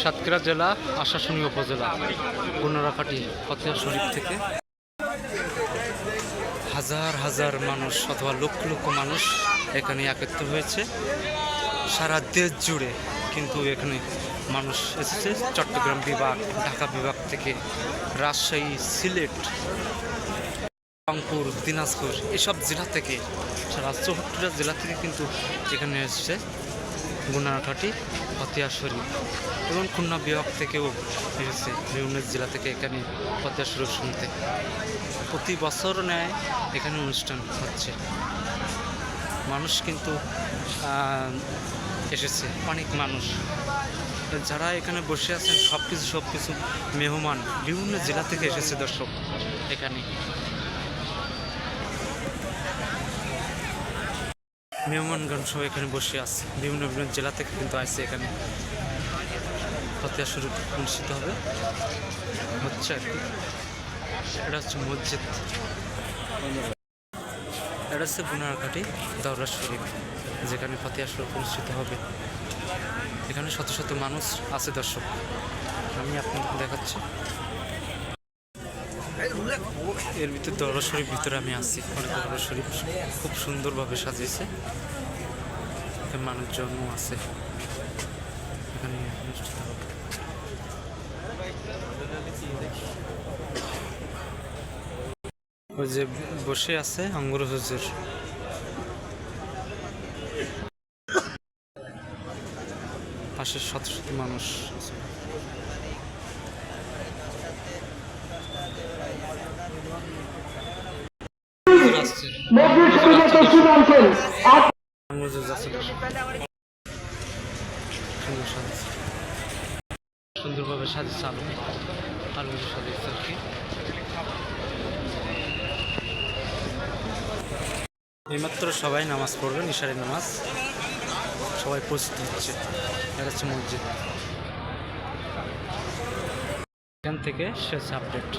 সাতক্ষীরা জেলা আশাশুনি উপজেলা গুনারাকাটি ফতেয়া শরীফ থেকে হাজার হাজার মানুষ অথবা লক্ষ লক্ষ মানুষ এখানে একত্রিত হয়েছে সারা দেশ জুড়ে। কিন্তু এখানে মানুষ এসেছে চট্টগ্রাম বিভাগ, ঢাকা বিভাগ থেকে, রাজশাহী, সিলেট, রংপুর, দিনাজপুর এসব জেলা থেকে, সারা 74টা জেলা থেকে কিন্তু এখানে এসেছে গুনারাকাটি ফতেয়া শরীফ। এবং খুলনা বিভাগ থেকেও এসেছে বিভিন্ন জেলা থেকে এখানে ফতেয়া শরীফ শুনতে। প্রতি বছর ন্যায় এখানে অনুষ্ঠান হচ্ছে, মানুষ কিন্তু এসেছে অনেক মানুষ। যারা এখানে বসে আছেন সব কিছু মেহমান বিভিন্ন জেলা থেকে এসেছে দর্শক। এখানে মেহমানগণ সব এখানে বসে আছে, বিভিন্ন জেলা থেকে কিন্তু আসছে এখানে ফতেয়া শরীফ অনুষ্ঠিত হবে হচ্ছে আর কি। এটা হচ্ছে মসজিদ, এটা হচ্ছে গুনারাকাটি দরগা শরীফ, যেখানে ফতেয়া শরীফ অনুষ্ঠিত হবে। এখানে শত শত মানুষ আছে দর্শক, আমি আপনাদের দেখাচ্ছি। এর ভিতরে দরগা শরীফ ভিতরে আমি আছি। অনেক দরগা শরীফ খুব সুন্দরভাবে সাজিয়েছে, মানুষজনও আছে এখানে অনুষ্ঠিত হবে। ওই যে বসে আছে আঙ্গুর হুজুর, পাশে শত শত মানুষ। সুন্দরভাবে সাজিয়েছে আলু সাজিয়েছে আর কি। এইমাত্র সবাই নামাজ পড়বেন, ইশারের নামাজ, সবাই প্রস্তুত হচ্ছে। এটা হচ্ছে মসজিদ, এখান থেকে শেষ আপডেট।